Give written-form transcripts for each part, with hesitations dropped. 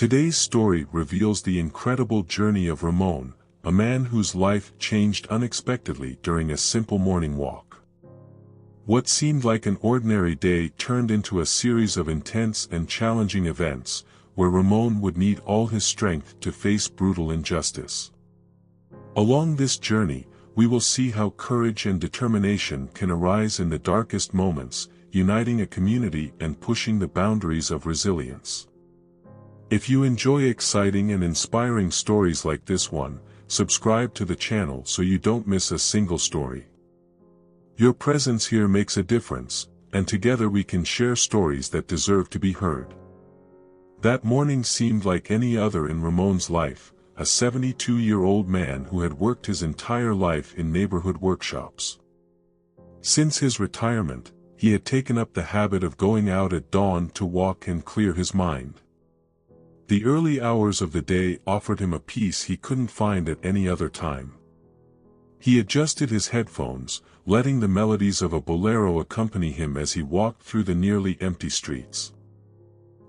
Today's story reveals the incredible journey of Ramón, a man whose life changed unexpectedly during a simple morning walk. What seemed like an ordinary day turned into a series of intense and challenging events, where Ramón would need all his strength to face brutal injustice. Along this journey, we will see how courage and determination can arise in the darkest moments, uniting a community and pushing the boundaries of resilience. If you enjoy exciting and inspiring stories like this one, subscribe to the channel so you don't miss a single story. Your presence here makes a difference, and together we can share stories that deserve to be heard. That morning seemed like any other in Ramón's life, a 72-year-old man who had worked his entire life in neighborhood workshops. Since his retirement, he had taken up the habit of going out at dawn to walk and clear his mind. The early hours of the day offered him a peace he couldn't find at any other time. He adjusted his headphones, letting the melodies of a bolero accompany him as he walked through the nearly empty streets.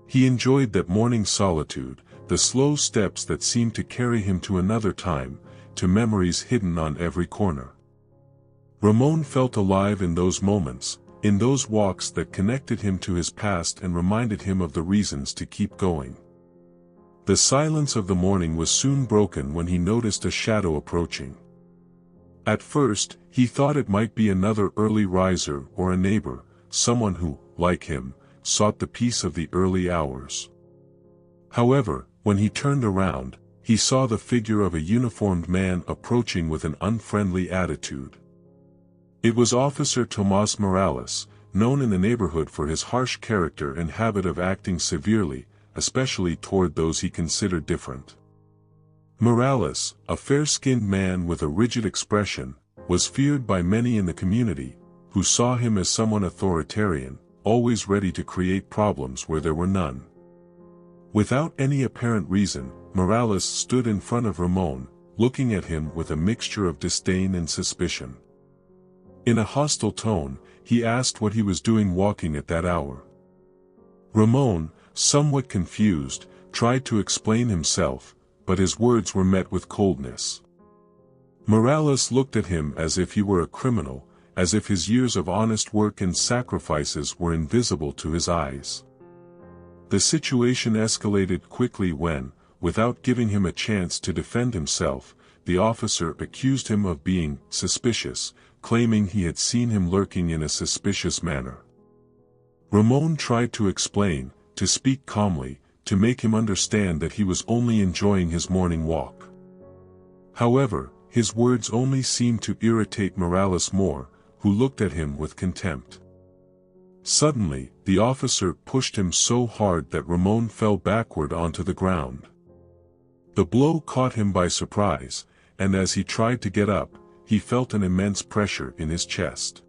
He enjoyed that morning solitude, the slow steps that seemed to carry him to another time, to memories hidden on every corner. Ramón felt alive in those moments, in those walks that connected him to his past and reminded him of the reasons to keep going. The silence of the morning was soon broken when he noticed a shadow approaching. At first, he thought it might be another early riser or a neighbor, someone who, like him, sought the peace of the early hours. However, when he turned around, he saw the figure of a uniformed man approaching with an unfriendly attitude. It was Officer Tomás Morales, known in the neighborhood for his harsh character and habit of acting severely, especially toward those he considered different. Morales, a fair-skinned man with a rigid expression, was feared by many in the community, who saw him as someone authoritarian, always ready to create problems where there were none. Without any apparent reason, Morales stood in front of Ramón, looking at him with a mixture of disdain and suspicion. In a hostile tone, he asked what he was doing walking at that hour. Ramón, somewhat confused, tried to explain himself, but his words were met with coldness. Morales looked at him as if he were a criminal, as if his years of honest work and sacrifices were invisible to his eyes. The situation escalated quickly when, without giving him a chance to defend himself, the officer accused him of being suspicious, claiming he had seen him lurking in a suspicious manner. Ramón tried to explain, to speak calmly, to make him understand that he was only enjoying his morning walk. However, his words only seemed to irritate Morales more, who looked at him with contempt. Suddenly, the officer pushed him so hard that Ramón fell backward onto the ground. The blow caught him by surprise, and as he tried to get up, he felt an immense pressure in his chest.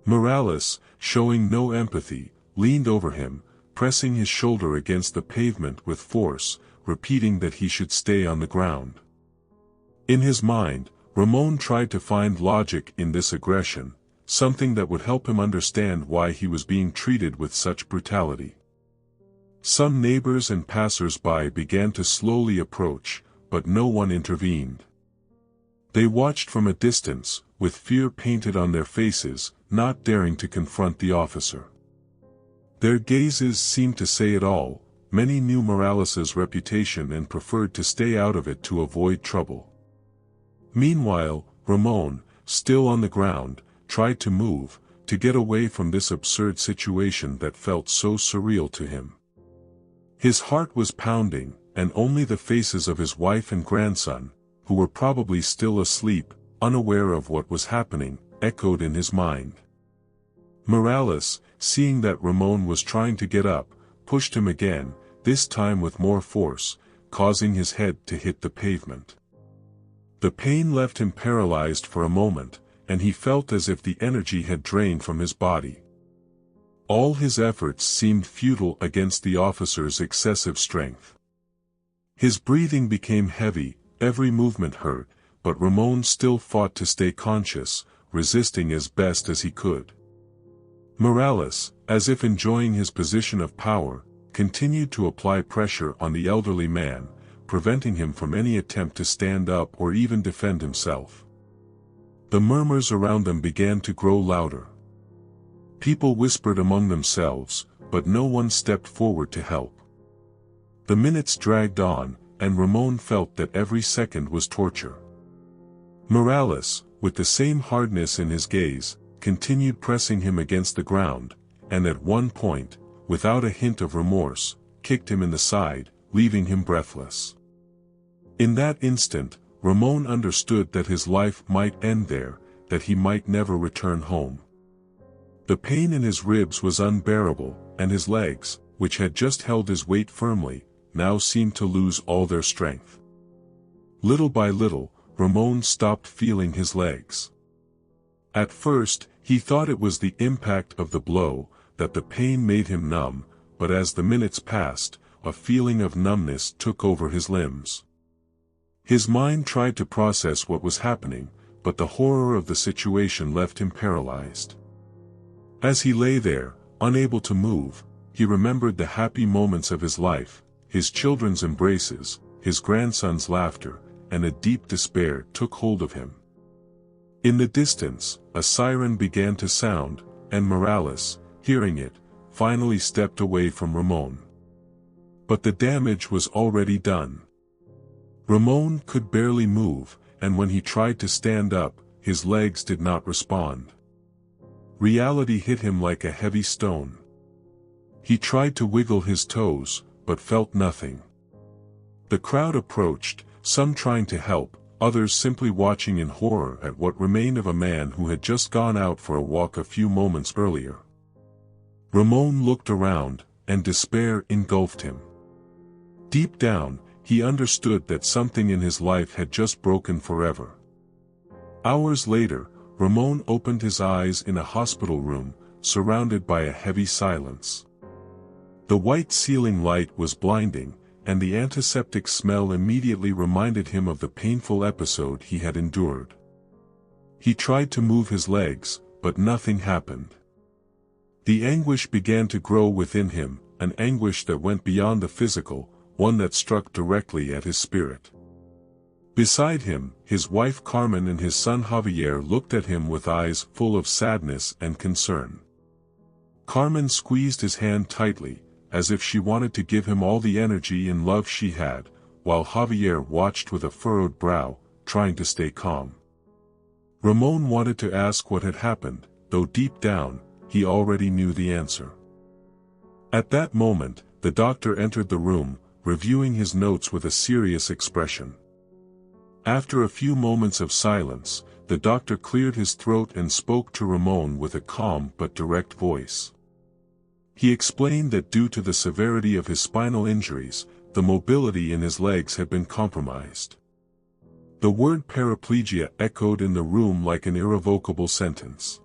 Morales, showing no empathy, leaned over him, pressing his shoulder against the pavement with force, repeating that he should stay on the ground. In his mind, Ramón tried to find logic in this aggression, something that would help him understand why he was being treated with such brutality. Some neighbors and passers-by began to slowly approach, but no one intervened. They watched from a distance, with fear painted on their faces, not daring to confront the officer. Their gazes seemed to say it all. Many knew Morales's reputation and preferred to stay out of it to avoid trouble. Meanwhile, Ramón, still on the ground, tried to move, to get away from this absurd situation that felt so surreal to him. His heart was pounding, and only the faces of his wife and grandson, who were probably still asleep, unaware of what was happening, echoed in his mind. Morales, seeing that Ramón was trying to get up, pushed him again, this time with more force, causing his head to hit the pavement. The pain left him paralyzed for a moment, and he felt as if the energy had drained from his body. All his efforts seemed futile against the officer's excessive strength. His breathing became heavy, every movement hurt, but Ramón still fought to stay conscious, resisting as best as he could. Morales, as if enjoying his position of power, continued to apply pressure on the elderly man, preventing him from any attempt to stand up or even defend himself. The murmurs around them began to grow louder. People whispered among themselves, but no one stepped forward to help. The minutes dragged on, and Ramón felt that every second was torture. Morales, with the same hardness in his gaze, continued pressing him against the ground, and at one point, without a hint of remorse, kicked him in the side, leaving him breathless. In that instant, Ramón understood that his life might end there, that he might never return home. The pain in his ribs was unbearable, and his legs, which had just held his weight firmly, now seemed to lose all their strength. Little by little, Ramón stopped feeling his legs. At first, he thought it was the impact of the blow, that the pain made him numb, but as the minutes passed, a feeling of numbness took over his limbs. His mind tried to process what was happening, but the horror of the situation left him paralyzed. As he lay there, unable to move, he remembered the happy moments of his life, his children's embraces, his grandson's laughter, and a deep despair took hold of him. In the distance, a siren began to sound, and Morales, hearing it, finally stepped away from Ramón. But the damage was already done. Ramón could barely move, and when he tried to stand up, his legs did not respond. Reality hit him like a heavy stone. He tried to wiggle his toes, but felt nothing. The crowd approached, some trying to help, others simply watching in horror at what remained of a man who had just gone out for a walk a few moments earlier. Ramón looked around, and despair engulfed him. Deep down, he understood that something in his life had just broken forever. Hours later, Ramón opened his eyes in a hospital room, surrounded by a heavy silence. The white ceiling light was blinding, and the antiseptic smell immediately reminded him of the painful episode he had endured. He tried to move his legs, but nothing happened. The anguish began to grow within him, an anguish that went beyond the physical, one that struck directly at his spirit. Beside him, his wife Carmen and his son Javier looked at him with eyes full of sadness and concern. Carmen squeezed his hand tightly, as if she wanted to give him all the energy and love she had, while Javier watched with a furrowed brow, trying to stay calm. Ramón wanted to ask what had happened, though deep down, he already knew the answer. At that moment, the doctor entered the room, reviewing his notes with a serious expression. After a few moments of silence, the doctor cleared his throat and spoke to Ramón with a calm but direct voice. He explained that due to the severity of his spinal injuries, the mobility in his legs had been compromised. The word paraplegia echoed in the room like an irrevocable sentence.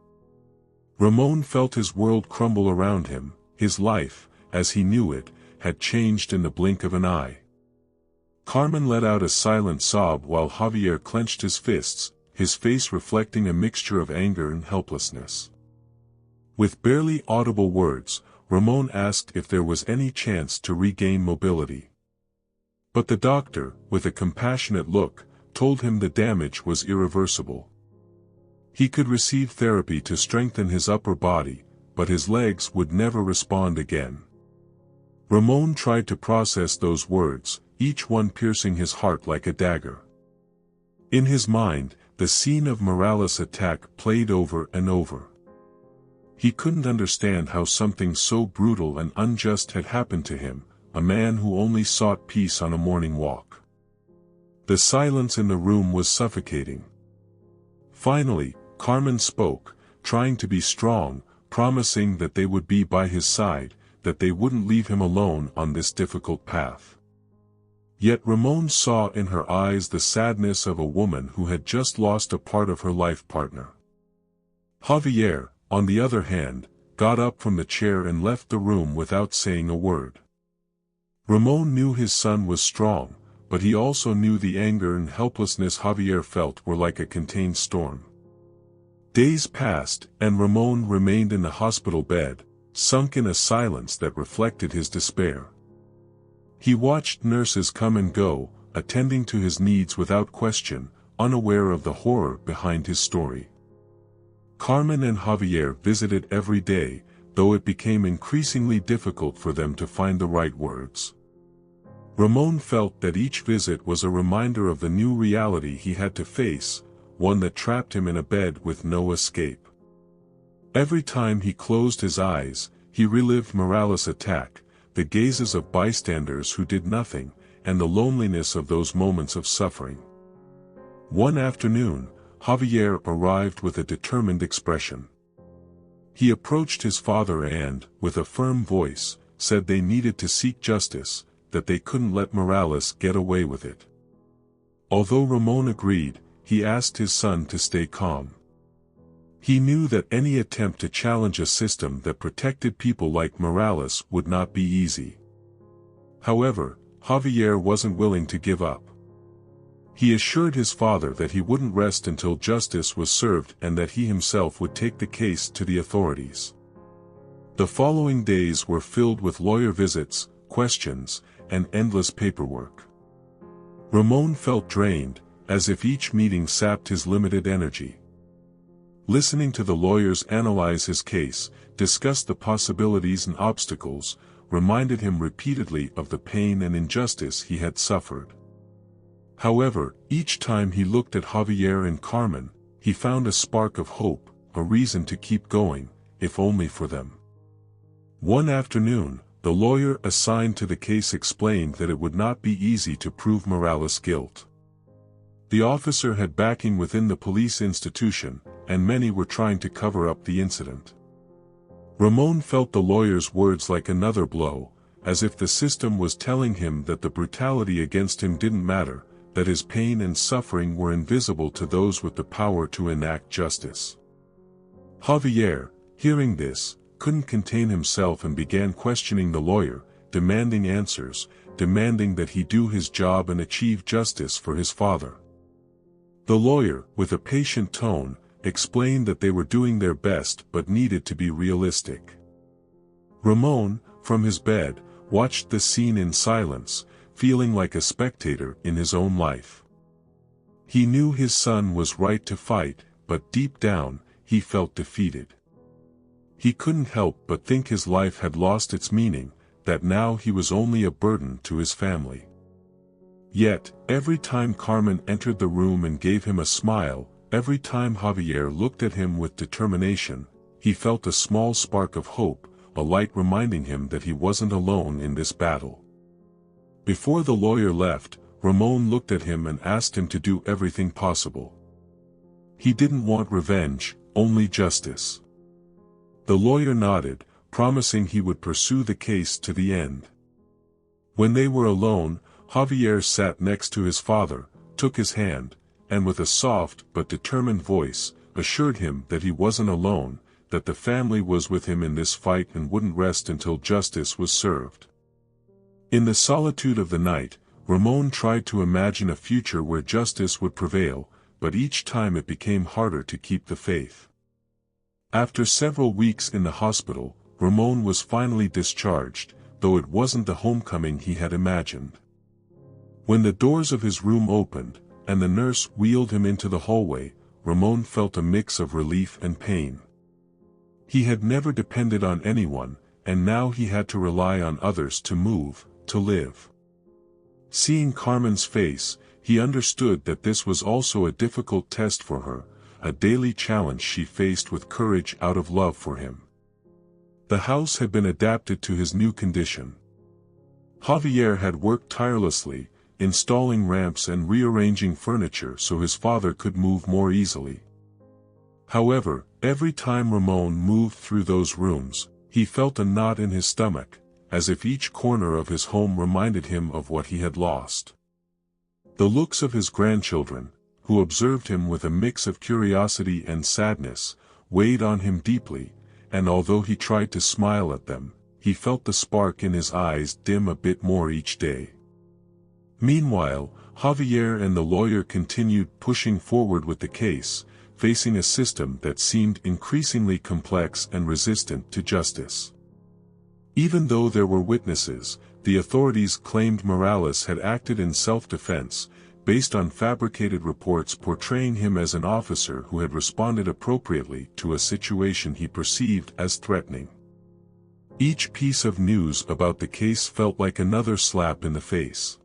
Ramón felt his world crumble around him. His life, as he knew it, had changed in the blink of an eye. Carmen let out a silent sob while Javier clenched his fists, his face reflecting a mixture of anger and helplessness. With barely audible words, Ramón asked if there was any chance to regain mobility. But the doctor, with a compassionate look, told him the damage was irreversible. He could receive therapy to strengthen his upper body, but his legs would never respond again. Ramón tried to process those words, each one piercing his heart like a dagger. In his mind, the scene of Morales' attack played over and over. He couldn't understand how something so brutal and unjust had happened to him, a man who only sought peace on a morning walk. The silence in the room was suffocating. Finally, Carmen spoke, trying to be strong, promising that they would be by his side, that they wouldn't leave him alone on this difficult path. Yet Ramón saw in her eyes the sadness of a woman who had just lost a part of her life partner. Javier, on the other hand, got up from the chair and left the room without saying a word. Ramón knew his son was strong, but he also knew the anger and helplessness Javier felt were like a contained storm. Days passed, and Ramón remained in the hospital bed, sunk in a silence that reflected his despair. He watched nurses come and go, attending to his needs without question, unaware of the horror behind his story. Carmen and Javier visited every day, though it became increasingly difficult for them to find the right words. Ramón felt that each visit was a reminder of the new reality he had to face, one that trapped him in a bed with no escape. Every time he closed his eyes, he relived Morales' attack, the gazes of bystanders who did nothing, and the loneliness of those moments of suffering. One afternoon, Javier arrived with a determined expression. He approached his father and, with a firm voice, said they needed to seek justice, that they couldn't let Morales get away with it. Although Ramón agreed, he asked his son to stay calm. He knew that any attempt to challenge a system that protected people like Morales would not be easy. However, Javier wasn't willing to give up. He assured his father that he wouldn't rest until justice was served and that he himself would take the case to the authorities. The following days were filled with lawyer visits, questions, and endless paperwork. Ramón felt drained, as if each meeting sapped his limited energy. Listening to the lawyers analyze his case, discuss the possibilities and obstacles, reminded him repeatedly of the pain and injustice he had suffered. However, each time he looked at Javier and Carmen, he found a spark of hope, a reason to keep going, if only for them. One afternoon, the lawyer assigned to the case explained that it would not be easy to prove Morales' guilt. The officer had backing within the police institution, and many were trying to cover up the incident. Ramón felt the lawyer's words like another blow, as if the system was telling him that the brutality against him didn't matter, that his pain and suffering were invisible to those with the power to enact justice. Javier, hearing this, couldn't contain himself and began questioning the lawyer, demanding answers, demanding that he do his job and achieve justice for his father. The lawyer, with a patient tone, explained that they were doing their best but needed to be realistic. Ramón, from his bed, watched the scene in silence, feeling like a spectator in his own life. He knew his son was right to fight, but deep down, he felt defeated. He couldn't help but think his life had lost its meaning, that now he was only a burden to his family. Yet, every time Carmen entered the room and gave him a smile, every time Javier looked at him with determination, he felt a small spark of hope, a light reminding him that he wasn't alone in this battle. Before the lawyer left, Ramón looked at him and asked him to do everything possible. He didn't want revenge, only justice. The lawyer nodded, promising he would pursue the case to the end. When they were alone, Javier sat next to his father, took his hand, and with a soft but determined voice, assured him that he wasn't alone, that the family was with him in this fight and wouldn't rest until justice was served. In the solitude of the night, Ramón tried to imagine a future where justice would prevail, but each time it became harder to keep the faith. After several weeks in the hospital, Ramón was finally discharged, though it wasn't the homecoming he had imagined. When the doors of his room opened, and the nurse wheeled him into the hallway, Ramón felt a mix of relief and pain. He had never depended on anyone, and now he had to rely on others to move, to live. Seeing Carmen's face, he understood that this was also a difficult test for her, a daily challenge she faced with courage out of love for him. The house had been adapted to his new condition. Javier had worked tirelessly, installing ramps and rearranging furniture so his father could move more easily. However, every time Ramón moved through those rooms, he felt a knot in his stomach, as if each corner of his home reminded him of what he had lost. The looks of his grandchildren, who observed him with a mix of curiosity and sadness, weighed on him deeply, and although he tried to smile at them, he felt the spark in his eyes dim a bit more each day. Meanwhile, Javier and the lawyer continued pushing forward with the case, facing a system that seemed increasingly complex and resistant to justice. Even though there were witnesses, the authorities claimed Morales had acted in self-defense, based on fabricated reports portraying him as an officer who had responded appropriately to a situation he perceived as threatening. Each piece of news about the case felt like another slap in the face.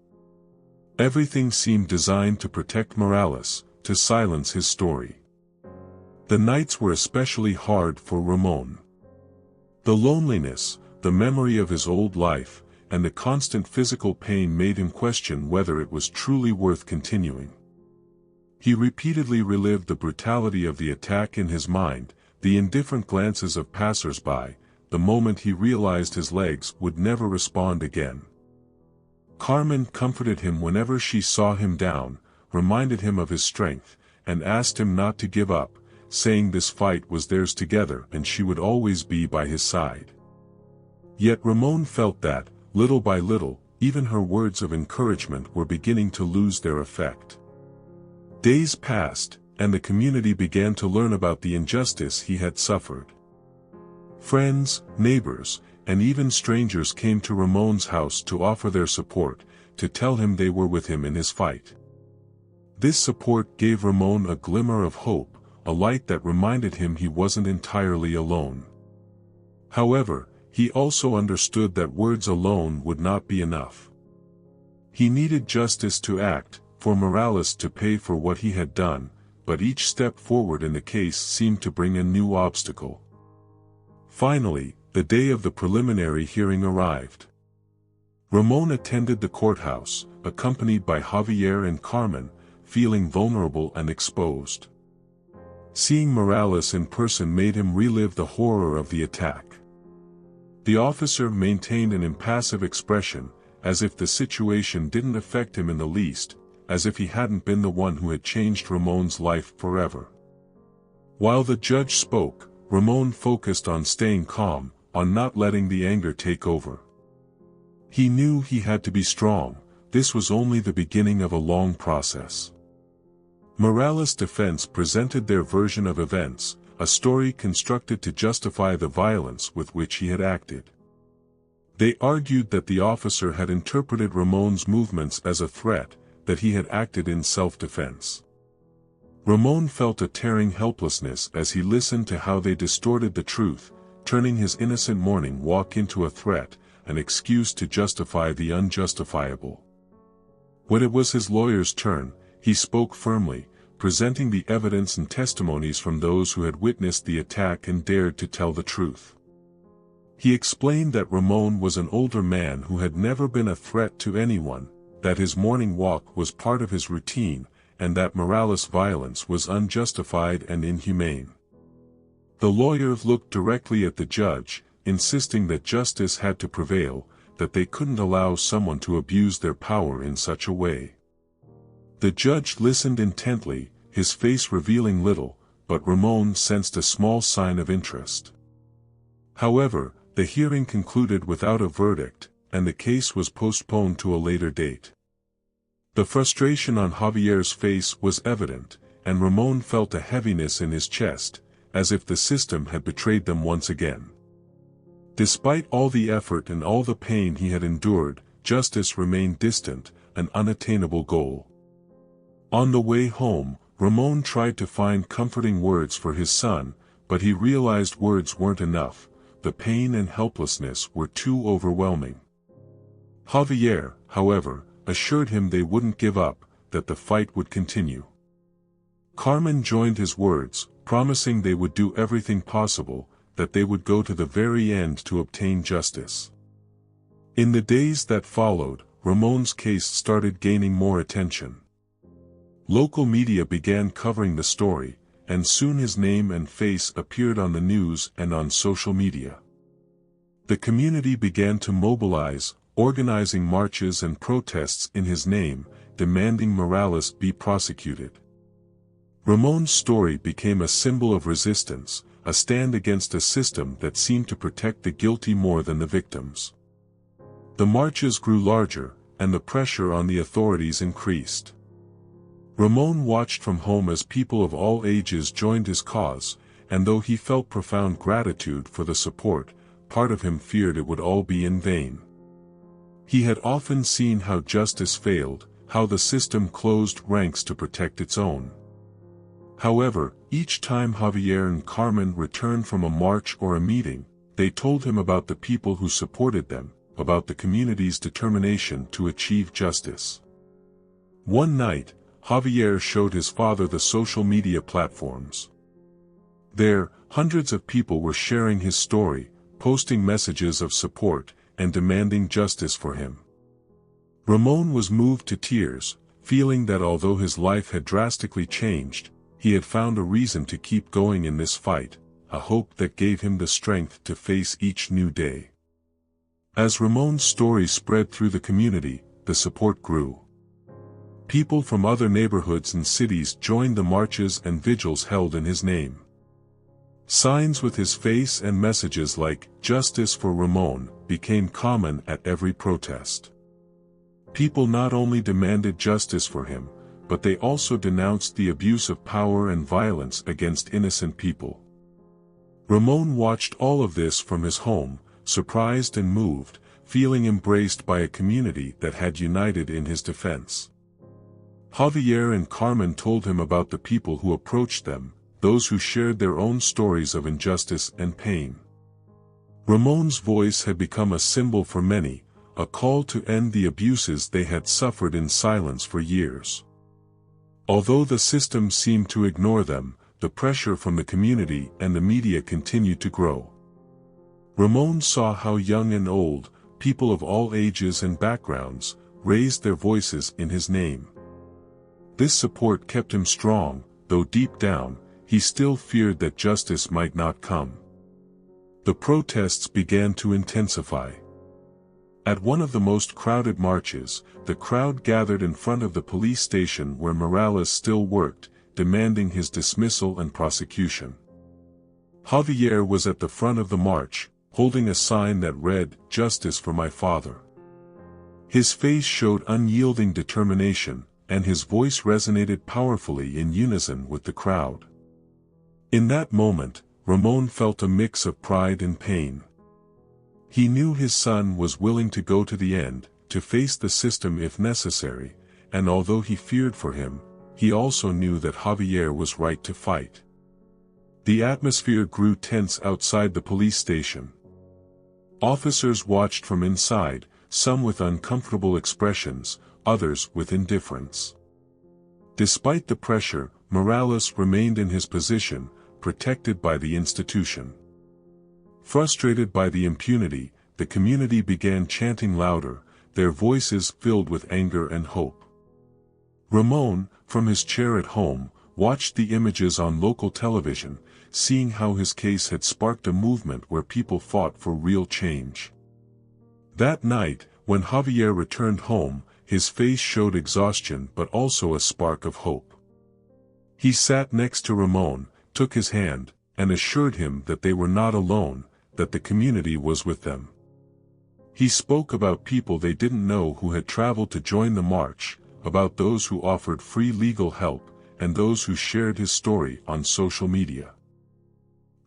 Everything seemed designed to protect Morales, to silence his story. The nights were especially hard for Ramón. The loneliness, the memory of his old life, and the constant physical pain made him question whether it was truly worth continuing. He repeatedly relived the brutality of the attack in his mind, the indifferent glances of passers-by, the moment he realized his legs would never respond again. Carmen comforted him whenever she saw him down, reminded him of his strength, and asked him not to give up, saying this fight was theirs together and she would always be by his side. Yet Ramón felt that, little by little, even her words of encouragement were beginning to lose their effect. Days passed, and the community began to learn about the injustice he had suffered. Friends, neighbors, and even strangers came to Ramón's house to offer their support, to tell him they were with him in his fight. This support gave Ramón a glimmer of hope, a light that reminded him he wasn't entirely alone. However, he also understood that words alone would not be enough. He needed justice to act, for Morales to pay for what he had done, but each step forward in the case seemed to bring a new obstacle. Finally, the day of the preliminary hearing arrived. Ramón attended the courthouse, accompanied by Javier and Carmen, feeling vulnerable and exposed. Seeing Morales in person made him relive the horror of the attack. The officer maintained an impassive expression, as if the situation didn't affect him in the least, as if he hadn't been the one who had changed Ramón's life forever. While the judge spoke, Ramón focused on staying calm, on not letting the anger take over. He knew he had to be strong. This was only the beginning of a long process. Morales' defense presented their version of events, a story constructed to justify the violence with which he had acted. They argued that the officer had interpreted Ramón's movements as a threat, that he had acted in self-defense. Ramón felt a tearing helplessness as he listened to how they distorted the truth, turning his innocent morning walk into a threat, an excuse to justify the unjustifiable. When it was his lawyer's turn, he spoke firmly, presenting the evidence and testimonies from those who had witnessed the attack and dared to tell the truth. He explained that Ramón was an older man who had never been a threat to anyone, that his morning walk was part of his routine, and that Morales' violence was unjustified and inhumane. The lawyer looked directly at the judge, insisting that justice had to prevail, that they couldn't allow someone to abuse their power in such a way. The judge listened intently, his face revealing little, but Ramón sensed a small sign of interest. However, the hearing concluded without a verdict, and the case was postponed to a later date. The frustration on Javier's face was evident, and Ramón felt a heaviness in his chest, as if the system had betrayed them once again. Despite all the effort and all the pain he had endured, justice remained distant, an unattainable goal. On the way home, Ramón tried to find comforting words for his son, but he realized words weren't enough, the pain and helplessness were too overwhelming. Javier, however, assured him they wouldn't give up, that the fight would continue. Carmen joined his words, promising they would do everything possible, that they would go to the very end to obtain justice. In the days that followed, Ramón's case started gaining more attention. Local media began covering the story, and soon his name and face appeared on the news and on social media. The community began to mobilize, organizing marches and protests in his name, demanding Morales be prosecuted. Ramón's story became a symbol of resistance, a stand against a system that seemed to protect the guilty more than the victims. The marches grew larger, and the pressure on the authorities increased. Ramón watched from home as people of all ages joined his cause, and though he felt profound gratitude for the support, part of him feared it would all be in vain. He had often seen how justice failed, how the system closed ranks to protect its own. However, each time Javier and Carmen returned from a march or a meeting, they told him about the people who supported them, about the community's determination to achieve justice. One night, Javier showed his father the social media platforms. There, hundreds of people were sharing his story, posting messages of support, and demanding justice for him. Ramón was moved to tears, feeling that although his life had drastically changed, he had found a reason to keep going in this fight, a hope that gave him the strength to face each new day. As Ramón's story spread through the community, the support grew. People from other neighborhoods and cities joined the marches and vigils held in his name. Signs with his face and messages like "Justice for Ramón" became common at every protest. People not only demanded justice for him, but they also denounced the abuse of power and violence against innocent people. Ramón watched all of this from his home, surprised and moved, feeling embraced by a community that had united in his defense. Javier and Carmen told him about the people who approached them, those who shared their own stories of injustice and pain. Ramón's voice had become a symbol for many, a call to end the abuses they had suffered in silence for years. Although the system seemed to ignore them, the pressure from the community and the media continued to grow. Ramón saw how young and old, people of all ages and backgrounds, raised their voices in his name. This support kept him strong, though deep down, he still feared that justice might not come. The protests began to intensify. At one of the most crowded marches, the crowd gathered in front of the police station where Morales still worked, demanding his dismissal and prosecution. Javier was at the front of the march, holding a sign that read, "Justice for my father." His face showed unyielding determination, and his voice resonated powerfully in unison with the crowd. In that moment, Ramón felt a mix of pride and pain. He knew his son was willing to go to the end, to face the system if necessary, and although he feared for him, he also knew that Javier was right to fight. The atmosphere grew tense outside the police station. Officers watched from inside, some with uncomfortable expressions, others with indifference. Despite the pressure, Morales remained in his position, protected by the institution. Frustrated by the impunity, the community began chanting louder, their voices filled with anger and hope. Ramón, from his chair at home, watched the images on local television, seeing how his case had sparked a movement where people fought for real change. That night, when Javier returned home, his face showed exhaustion but also a spark of hope. He sat next to Ramón, took his hand, and assured him that they were not alone, that the community was with them. He spoke about people they didn't know who had traveled to join the march, about those who offered free legal help, and those who shared his story on social media.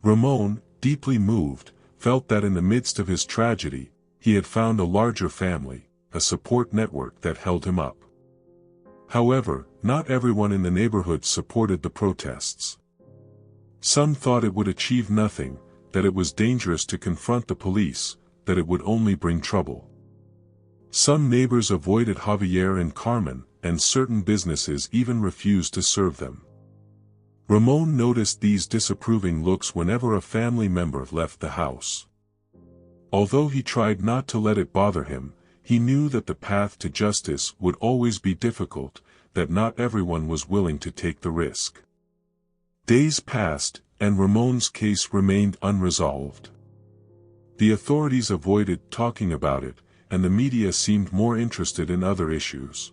Ramón, deeply moved, felt that in the midst of his tragedy, he had found a larger family, a support network that held him up. However, not everyone in the neighborhood supported the protests. Some thought it would achieve nothing, that it was dangerous to confront the police, that it would only bring trouble. Some neighbors avoided Javier and Carmen, and certain businesses even refused to serve them. Ramón noticed these disapproving looks whenever a family member left the house. Although he tried not to let it bother him, he knew that the path to justice would always be difficult, that not everyone was willing to take the risk. Days passed, and Ramón's case remained unresolved. The authorities avoided talking about it, and the media seemed more interested in other issues.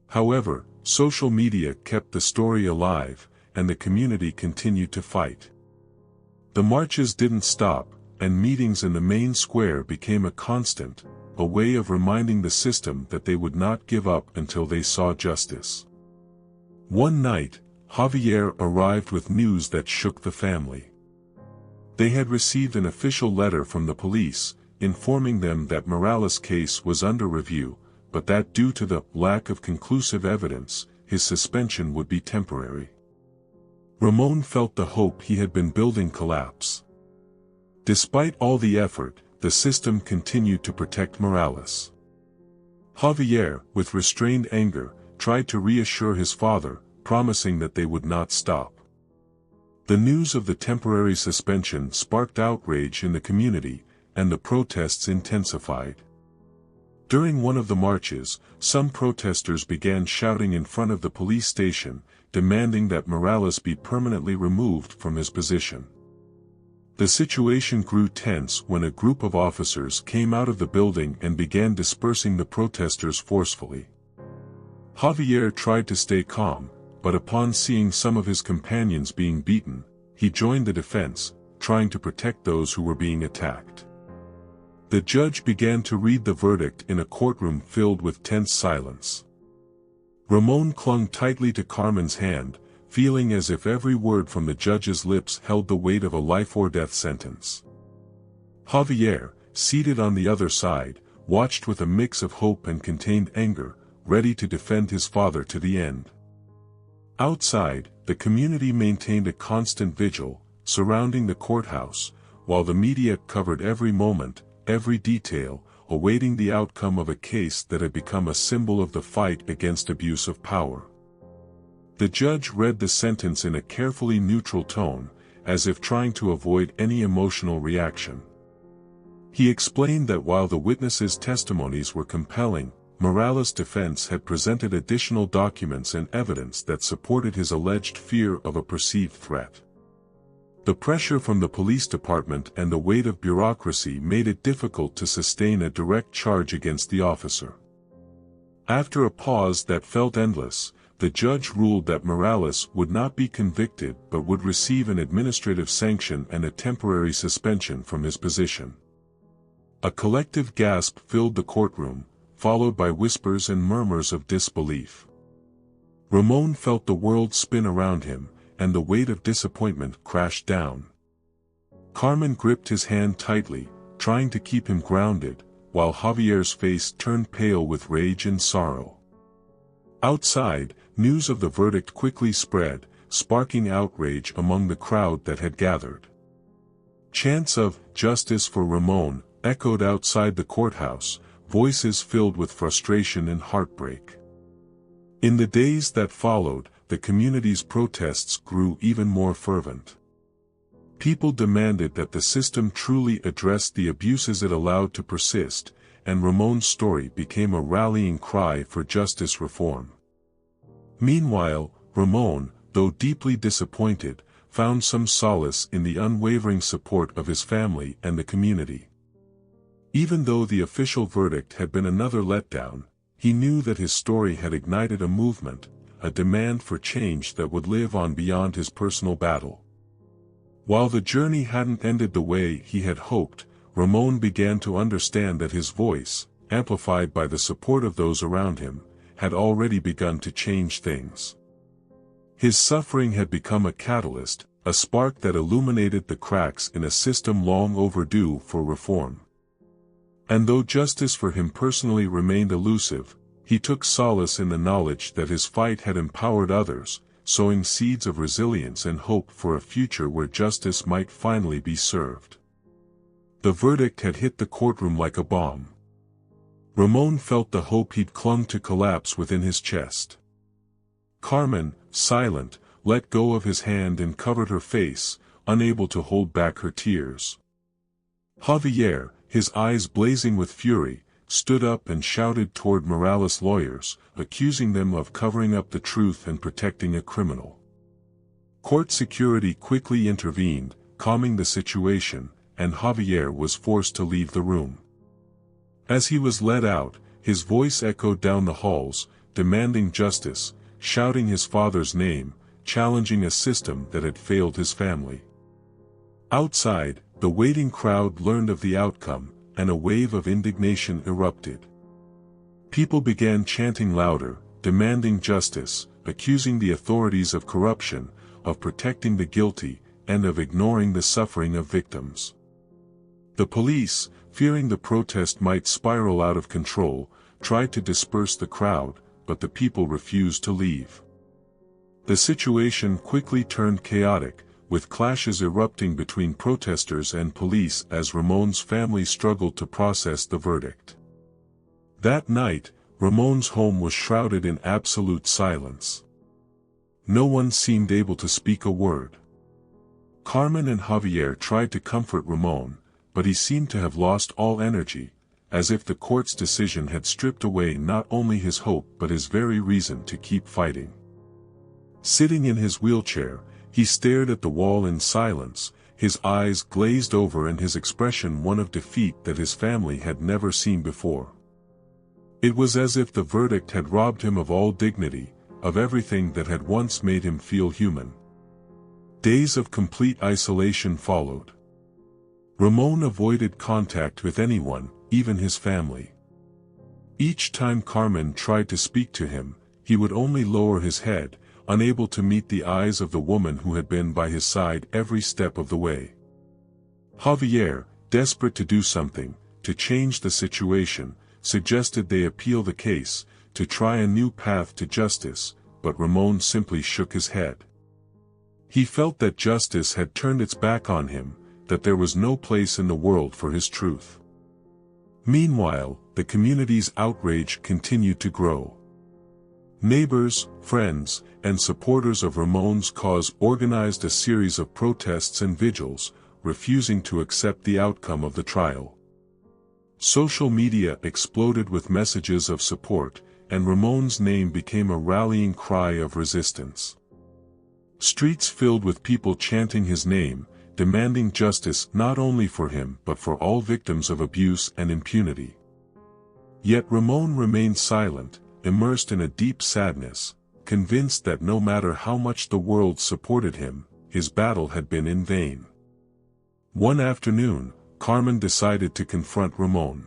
However, social media kept the story alive, and the community continued to fight. The marches didn't stop, and meetings in the main square became a constant, a way of reminding the system that they would not give up until they saw justice. One night, Javier arrived with news that shook the family. They had received an official letter from the police, informing them that Morales' case was under review, but that due to the lack of conclusive evidence, his suspension would be temporary. Ramón felt the hope he had been building collapse. Despite all the effort, the system continued to protect Morales. Javier, with restrained anger, tried to reassure his father, promising that they would not stop. The news of the temporary suspension sparked outrage in the community, and the protests intensified. During one of the marches, some protesters began shouting in front of the police station, demanding that Morales be permanently removed from his position. The situation grew tense when a group of officers came out of the building and began dispersing the protesters forcefully. Javier tried to stay calm, but upon seeing some of his companions being beaten, he joined the defense, trying to protect those who were being attacked. The judge began to read the verdict in a courtroom filled with tense silence. Ramón clung tightly to Carmen's hand, feeling as if every word from the judge's lips held the weight of a life-or-death sentence. Javier, seated on the other side, watched with a mix of hope and contained anger, ready to defend his father to the end. Outside, the community maintained a constant vigil, surrounding the courthouse, while the media covered every moment, every detail, awaiting the outcome of a case that had become a symbol of the fight against abuse of power. The judge read the sentence in a carefully neutral tone, as if trying to avoid any emotional reaction. He explained that while the witnesses' testimonies were compelling, Morales' defense had presented additional documents and evidence that supported his alleged fear of a perceived threat. The pressure from the police department and the weight of bureaucracy made it difficult to sustain a direct charge against the officer. After a pause that felt endless, the judge ruled that Morales would not be convicted but would receive an administrative sanction and a temporary suspension from his position. A collective gasp filled the courtroom, followed by whispers and murmurs of disbelief. Ramón felt the world spin around him, and the weight of disappointment crashed down. Carmen gripped his hand tightly, trying to keep him grounded, while Javier's face turned pale with rage and sorrow. Outside, news of the verdict quickly spread, sparking outrage among the crowd that had gathered. Chants of "Justice for Ramón" echoed outside the courthouse, voices filled with frustration and heartbreak. In the days that followed, the community's protests grew even more fervent. People demanded that the system truly address the abuses it allowed to persist, and Ramón's story became a rallying cry for justice reform. Meanwhile, Ramón, though deeply disappointed, found some solace in the unwavering support of his family and the community. Even though the official verdict had been another letdown, he knew that his story had ignited a movement, a demand for change that would live on beyond his personal battle. While the journey hadn't ended the way he had hoped, Ramón began to understand that his voice, amplified by the support of those around him, had already begun to change things. His suffering had become a catalyst, a spark that illuminated the cracks in a system long overdue for reform. And though justice for him personally remained elusive, he took solace in the knowledge that his fight had empowered others, sowing seeds of resilience and hope for a future where justice might finally be served. The verdict had hit the courtroom like a bomb. Ramón felt the hope he'd clung to collapse within his chest. Carmen, silent, let go of his hand and covered her face, unable to hold back her tears. Javier, his eyes blazing with fury, stood up and shouted toward Morales' lawyers, accusing them of covering up the truth and protecting a criminal. Court security quickly intervened, calming the situation, and Javier was forced to leave the room. As he was led out, his voice echoed down the halls, demanding justice, shouting his father's name, challenging a system that had failed his family. Outside, the waiting crowd learned of the outcome, and a wave of indignation erupted. People began chanting louder, demanding justice, accusing the authorities of corruption, of protecting the guilty, and of ignoring the suffering of victims. The police, fearing the protest might spiral out of control, tried to disperse the crowd, but the people refused to leave. The situation quickly turned chaotic, with clashes erupting between protesters and police as Ramon's family struggled to process the verdict. That night, Ramon's home was shrouded in absolute silence. No one seemed able to speak a word. Carmen and Javier tried to comfort Ramón, but he seemed to have lost all energy, as if the court's decision had stripped away not only his hope but his very reason to keep fighting. Sitting in his wheelchair, he stared at the wall in silence, his eyes glazed over and his expression one of defeat that his family had never seen before. It was as if the verdict had robbed him of all dignity, of everything that had once made him feel human. Days of complete isolation followed. Ramón avoided contact with anyone, even his family. Each time Carmen tried to speak to him, he would only lower his head, unable to meet the eyes of the woman who had been by his side every step of the way. Javier, desperate to do something, to change the situation, suggested they appeal the case, to try a new path to justice, but Ramón simply shook his head. He felt that justice had turned its back on him, that there was no place in the world for his truth. Meanwhile, the community's outrage continued to grow. Neighbors, friends, and supporters of Ramon's cause organized a series of protests and vigils, refusing to accept the outcome of the trial. Social media exploded with messages of support, and Ramon's name became a rallying cry of resistance. Streets filled with people chanting his name, demanding justice not only for him but for all victims of abuse and impunity. Yet Ramón remained silent, immersed in a deep sadness, convinced that no matter how much the world supported him, his battle had been in vain. One afternoon, Carmen decided to confront Ramón.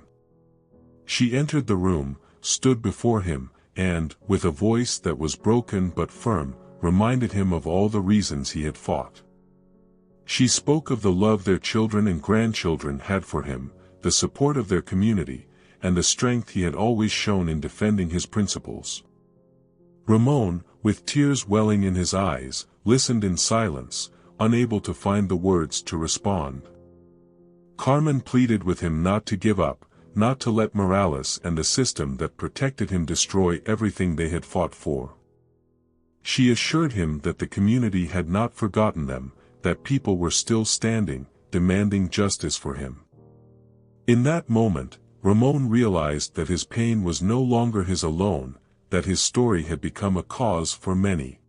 She entered the room, stood before him, and, with a voice that was broken but firm, reminded him of all the reasons he had fought. She spoke of the love their children and grandchildren had for him, the support of their community, and the strength he had always shown in defending his principles. Ramón, with tears welling in his eyes, listened in silence, unable to find the words to respond. Carmen pleaded with him not to give up, not to let Morales and the system that protected him destroy everything they had fought for. She assured him that the community had not forgotten them, that people were still standing, demanding justice for him. In that moment, Ramón realized that his pain was no longer his alone, that his story had become a cause for many.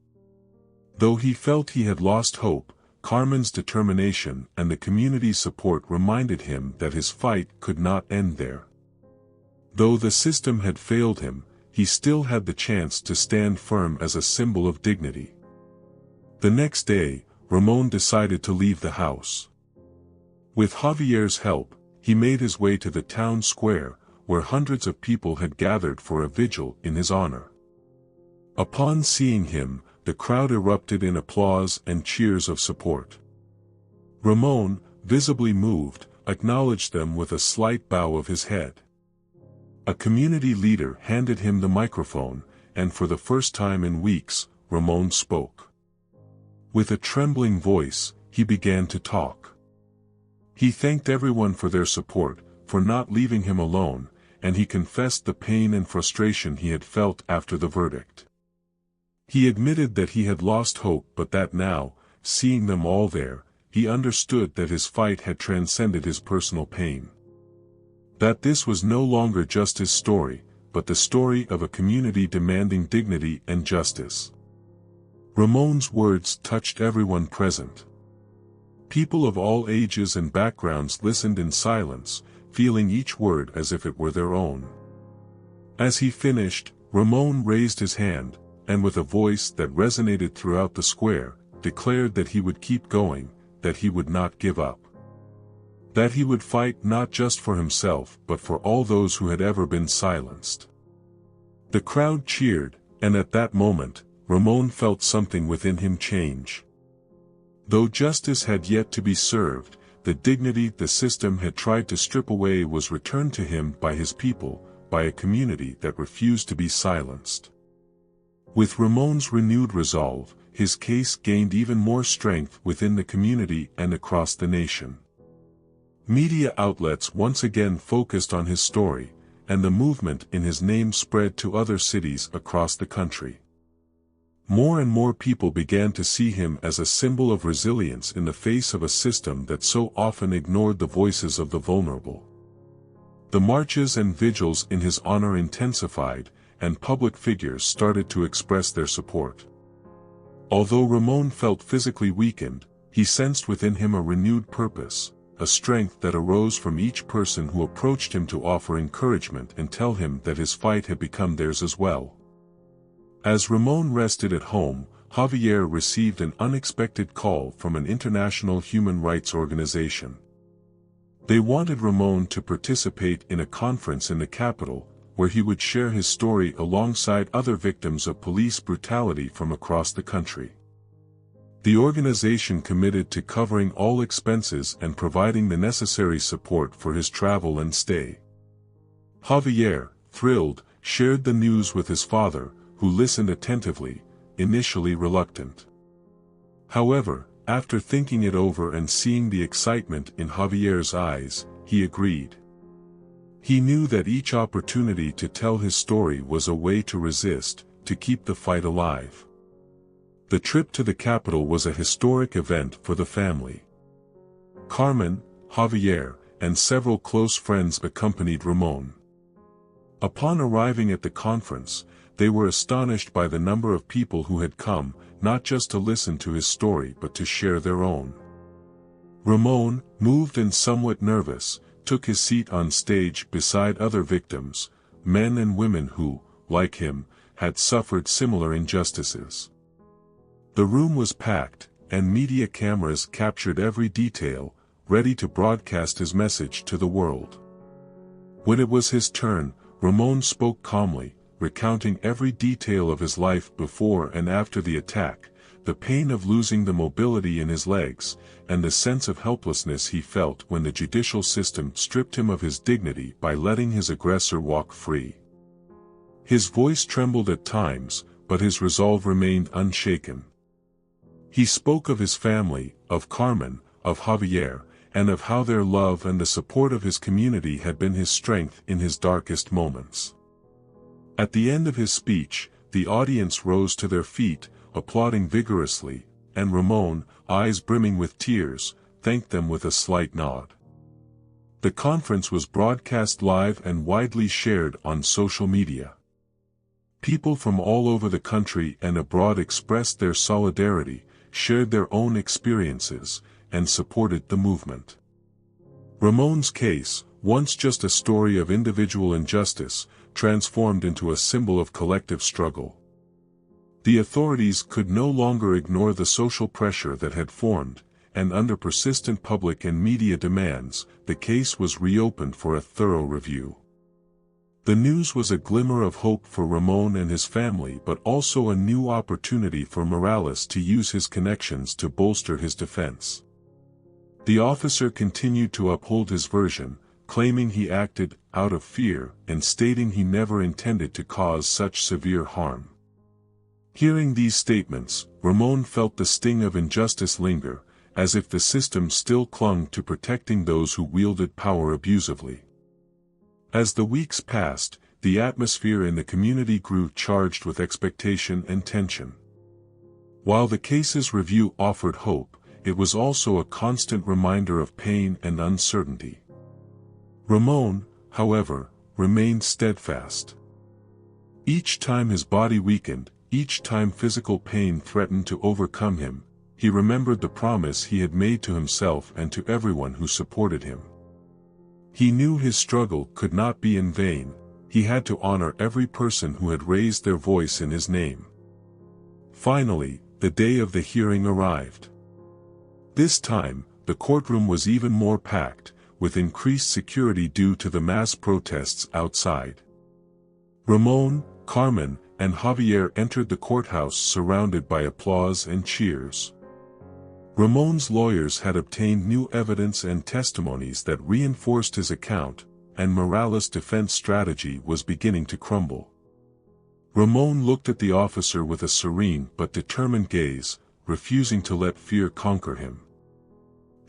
Though he felt he had lost hope, Carmen's determination and the community's support reminded him that his fight could not end there. Though the system had failed him, he still had the chance to stand firm as a symbol of dignity. The next day, Ramón decided to leave the house. With Javier's help, he made his way to the town square, where hundreds of people had gathered for a vigil in his honor. Upon seeing him, the crowd erupted in applause and cheers of support. Ramón, visibly moved, acknowledged them with a slight bow of his head. A community leader handed him the microphone, and for the first time in weeks, Ramón spoke. With a trembling voice, he began to talk. He thanked everyone for their support, for not leaving him alone, and he confessed the pain and frustration he had felt after the verdict. He admitted that he had lost hope but that now, seeing them all there, he understood that his fight had transcended his personal pain. That this was no longer just his story, but the story of a community demanding dignity and justice. Ramon's words touched everyone present. People of all ages and backgrounds listened in silence, feeling each word as if it were their own. As he finished, Ramón raised his hand, and with a voice that resonated throughout the square, declared that he would keep going, that he would not give up. That he would fight not just for himself but for all those who had ever been silenced. The crowd cheered, and at that moment, Ramón felt something within him change. Though justice had yet to be served, the dignity the system had tried to strip away was returned to him by his people, by a community that refused to be silenced. With Ramon's renewed resolve, his case gained even more strength within the community and across the nation. Media outlets once again focused on his story, and the movement in his name spread to other cities across the country. More and more people began to see him as a symbol of resilience in the face of a system that so often ignored the voices of the vulnerable. The marches and vigils in his honor intensified, and public figures started to express their support. Although Ramón felt physically weakened, he sensed within him a renewed purpose, a strength that arose from each person who approached him to offer encouragement and tell him that his fight had become theirs as well. As Ramón rested at home, Javier received an unexpected call from an international human rights organization. They wanted Ramón to participate in a conference in the capital, where he would share his story alongside other victims of police brutality from across the country. The organization committed to covering all expenses and providing the necessary support for his travel and stay. Javier, thrilled, shared the news with his father, who listened attentively, initially reluctant. However, after thinking it over and seeing the excitement in Javier's eyes, he agreed. He knew that each opportunity to tell his story was a way to resist, to keep the fight alive. The trip to the capital was a historic event for the family. Carmen, Javier, and several close friends accompanied Ramón. Upon arriving at the conference, they were astonished by the number of people who had come, not just to listen to his story but to share their own. Ramón, moved and somewhat nervous, took his seat on stage beside other victims, men and women who, like him, had suffered similar injustices. The room was packed, and media cameras captured every detail, ready to broadcast his message to the world. When it was his turn, Ramón spoke calmly, recounting every detail of his life before and after the attack, the pain of losing the mobility in his legs, and the sense of helplessness he felt when the judicial system stripped him of his dignity by letting his aggressor walk free. His voice trembled at times, but his resolve remained unshaken. He spoke of his family, of Carmen, of Javier, and of how their love and the support of his community had been his strength in his darkest moments. At the end of his speech, the audience rose to their feet, applauding vigorously, and Ramón, eyes brimming with tears, thanked them with a slight nod. The conference was broadcast live and widely shared on social media. People from all over the country and abroad expressed their solidarity, shared their own experiences, and supported the movement. Ramón's case, once just a story of individual injustice, transformed into a symbol of collective struggle. The authorities could no longer ignore the social pressure that had formed, and under persistent public and media demands, the case was reopened for a thorough review. The news was a glimmer of hope for Ramón and his family, but also a new opportunity for Morales to use his connections to bolster his defense. The officer continued to uphold his version, claiming he acted out of fear and stating he never intended to cause such severe harm. Hearing these statements, Ramón felt the sting of injustice linger, as if the system still clung to protecting those who wielded power abusively. As the weeks passed, the atmosphere in the community grew charged with expectation and tension. While the case's review offered hope, it was also a constant reminder of pain and uncertainty. Ramón, however, remained steadfast. Each time his body weakened, each time physical pain threatened to overcome him, he remembered the promise he had made to himself and to everyone who supported him. He knew his struggle could not be in vain, he had to honor every person who had raised their voice in his name. Finally, the day of the hearing arrived. This time, the courtroom was even more packed, with increased security due to the mass protests outside. Ramón, Carmen, and Javier entered the courthouse surrounded by applause and cheers. Ramon's lawyers had obtained new evidence and testimonies that reinforced his account, and Morales' defense strategy was beginning to crumble. Ramón looked at the officer with a serene but determined gaze, refusing to let fear conquer him.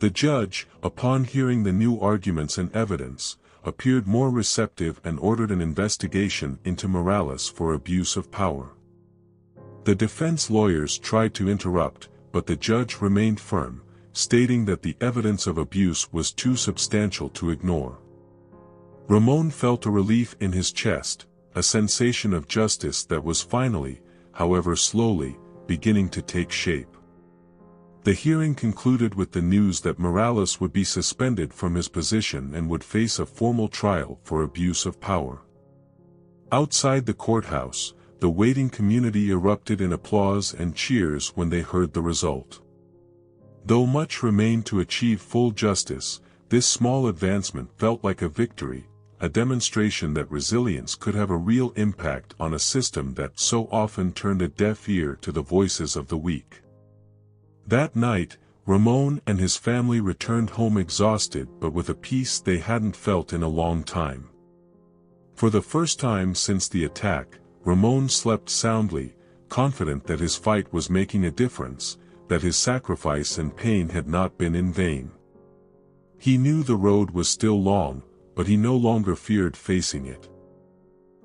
The judge, upon hearing the new arguments and evidence, appeared more receptive and ordered an investigation into Morales for abuse of power. The defense lawyers tried to interrupt, but the judge remained firm, stating that the evidence of abuse was too substantial to ignore. Ramón felt a relief in his chest, a sensation of justice that was finally, however slowly, beginning to take shape. The hearing concluded with the news that Morales would be suspended from his position and would face a formal trial for abuse of power. Outside the courthouse, the waiting community erupted in applause and cheers when they heard the result. Though much remained to achieve full justice, this small advancement felt like a victory, a demonstration that resilience could have a real impact on a system that so often turned a deaf ear to the voices of the weak. That night, Ramón and his family returned home exhausted but with a peace they hadn't felt in a long time. For the first time since the attack, Ramón slept soundly, confident that his fight was making a difference, that his sacrifice and pain had not been in vain. He knew the road was still long, but he no longer feared facing it.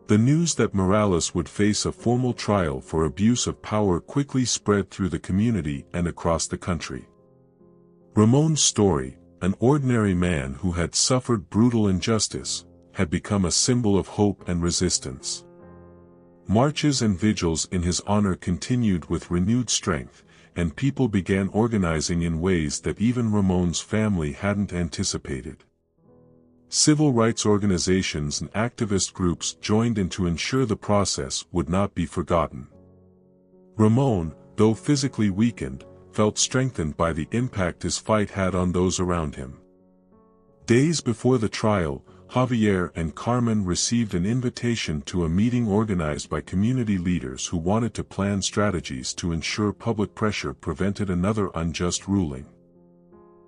The news that Morales would face a formal trial for abuse of power quickly spread through the community and across the country. Ramon's story, an ordinary man who had suffered brutal injustice, had become a symbol of hope and resistance. Marches and vigils in his honor continued with renewed strength, and people began organizing in ways that even Ramon's family hadn't anticipated. Civil rights organizations and activist groups joined in to ensure the process would not be forgotten. Ramón, though physically weakened, felt strengthened by the impact his fight had on those around him. Days before the trial, Javier and Carmen received an invitation to a meeting organized by community leaders who wanted to plan strategies to ensure public pressure prevented another unjust ruling.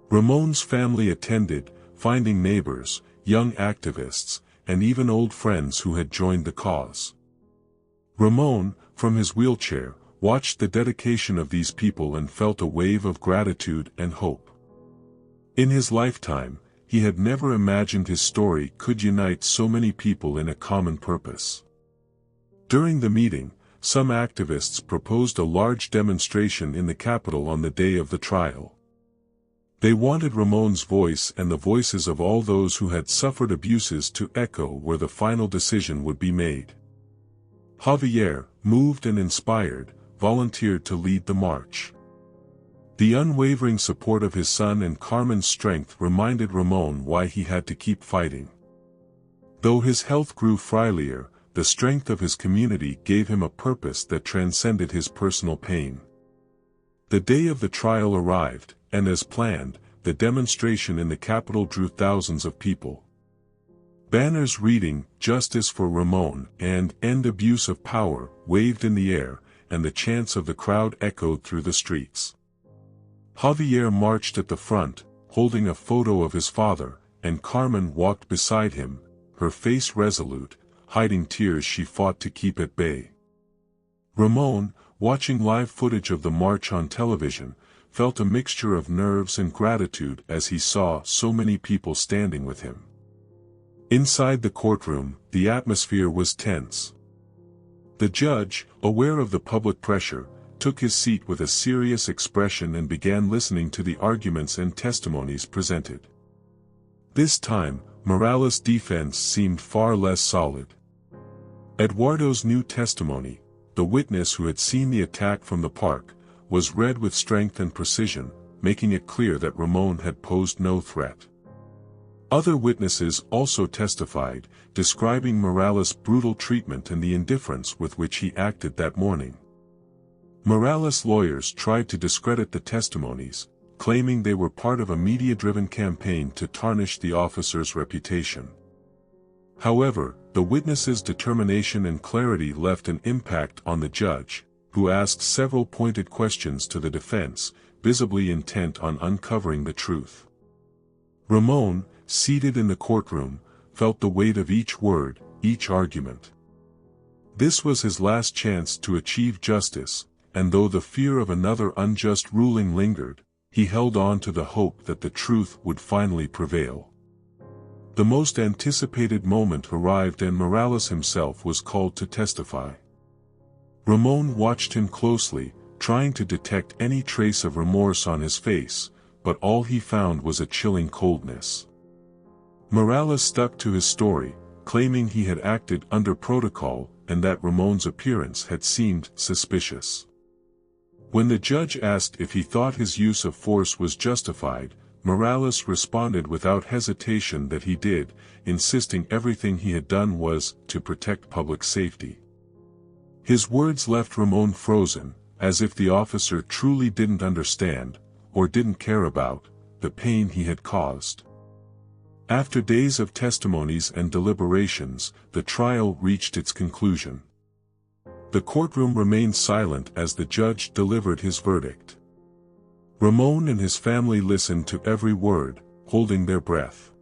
Ramon's family attended, finding neighbors, young activists, and even old friends who had joined the cause. Ramón, from his wheelchair, watched the dedication of these people and felt a wave of gratitude and hope. In his lifetime, he had never imagined his story could unite so many people in a common purpose. During the meeting, some activists proposed a large demonstration in the capital on the day of the trial. They wanted Ramon's voice and the voices of all those who had suffered abuses to echo where the final decision would be made. Javier, moved and inspired, volunteered to lead the march. The unwavering support of his son and Carmen's strength reminded Ramón why he had to keep fighting. Though his health grew frailer, the strength of his community gave him a purpose that transcended his personal pain. The day of the trial arrived, and as planned, the demonstration in the capital drew thousands of people. Banners reading, "Justice for Ramón" and "End Abuse of Power" waved in the air, and the chants of the crowd echoed through the streets. Javier marched at the front, holding a photo of his father, and Carmen walked beside him, her face resolute, hiding tears she fought to keep at bay. Ramón, watching live footage of the march on television, felt a mixture of nerves and gratitude as he saw so many people standing with him. Inside the courtroom, the atmosphere was tense. The judge, aware of the public pressure, took his seat with a serious expression and began listening to the arguments and testimonies presented. This time, Morales' defense seemed far less solid. Eduardo's new testimony, the witness who had seen the attack from the park, was read with strength and precision, making it clear that Ramón had posed no threat. Other witnesses also testified, describing Morales' brutal treatment and the indifference with which he acted that morning. Morales' lawyers tried to discredit the testimonies, claiming they were part of a media-driven campaign to tarnish the officer's reputation. However, the witnesses' determination and clarity left an impact on the judge, who asked several pointed questions to the defense, visibly intent on uncovering the truth. Ramón, seated in the courtroom, felt the weight of each word, each argument. This was his last chance to achieve justice, and though the fear of another unjust ruling lingered, he held on to the hope that the truth would finally prevail. The most anticipated moment arrived and Morales himself was called to testify. Ramón watched him closely, trying to detect any trace of remorse on his face, but all he found was a chilling coldness. Morales stuck to his story, claiming he had acted under protocol and that Ramón's appearance had seemed suspicious. When the judge asked if he thought his use of force was justified, Morales responded without hesitation that he did, insisting everything he had done was to protect public safety. His words left Ramón frozen, as if the officer truly didn't understand, or didn't care about, the pain he had caused. After days of testimonies and deliberations, the trial reached its conclusion. The courtroom remained silent as the judge delivered his verdict. Ramón and his family listened to every word, holding their breath.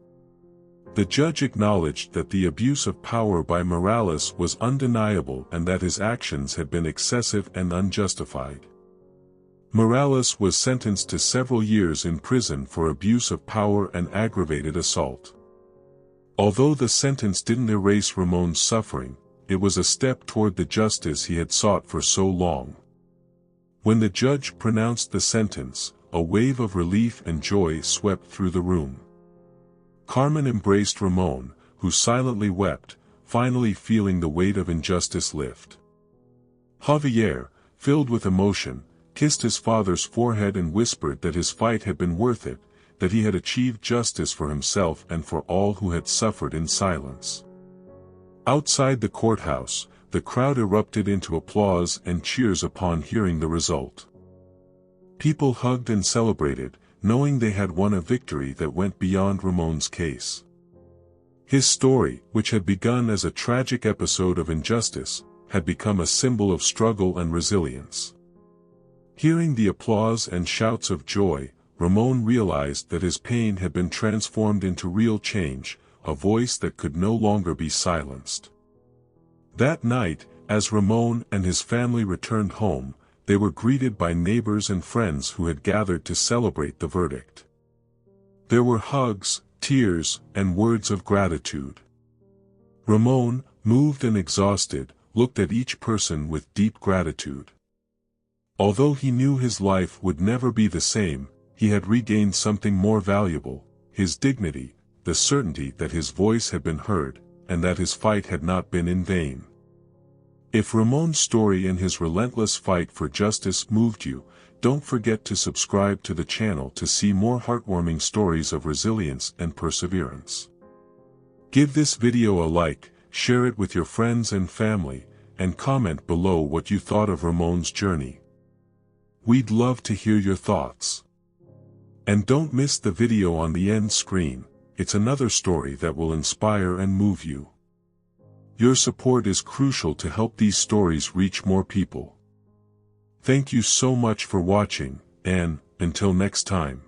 The judge acknowledged that the abuse of power by Morales was undeniable and that his actions had been excessive and unjustified. Morales was sentenced to several years in prison for abuse of power and aggravated assault. Although the sentence didn't erase Ramón's suffering, it was a step toward the justice he had sought for so long. When the judge pronounced the sentence, a wave of relief and joy swept through the room. Carmen embraced Ramón, who silently wept, finally feeling the weight of injustice lift. Javier, filled with emotion, kissed his father's forehead and whispered that his fight had been worth it, that he had achieved justice for himself and for all who had suffered in silence. Outside the courthouse, the crowd erupted into applause and cheers upon hearing the result. People hugged and celebrated, knowing they had won a victory that went beyond Ramón's case. His story, which had begun as a tragic episode of injustice, had become a symbol of struggle and resilience. Hearing the applause and shouts of joy, Ramón realized that his pain had been transformed into real change, a voice that could no longer be silenced. That night, as Ramón and his family returned home, they were greeted by neighbors and friends who had gathered to celebrate the verdict. There were hugs, tears, and words of gratitude. Ramón, moved and exhausted, looked at each person with deep gratitude. Although he knew his life would never be the same, he had regained something more valuable, his dignity, the certainty that his voice had been heard, and that his fight had not been in vain. If Ramón's story and his relentless fight for justice moved you, don't forget to subscribe to the channel to see more heartwarming stories of resilience and perseverance. Give this video a like, share it with your friends and family, and comment below what you thought of Ramón's journey. We'd love to hear your thoughts. And don't miss the video on the end screen, it's another story that will inspire and move you. Your support is crucial to help these stories reach more people. Thank you so much for watching, and, until next time.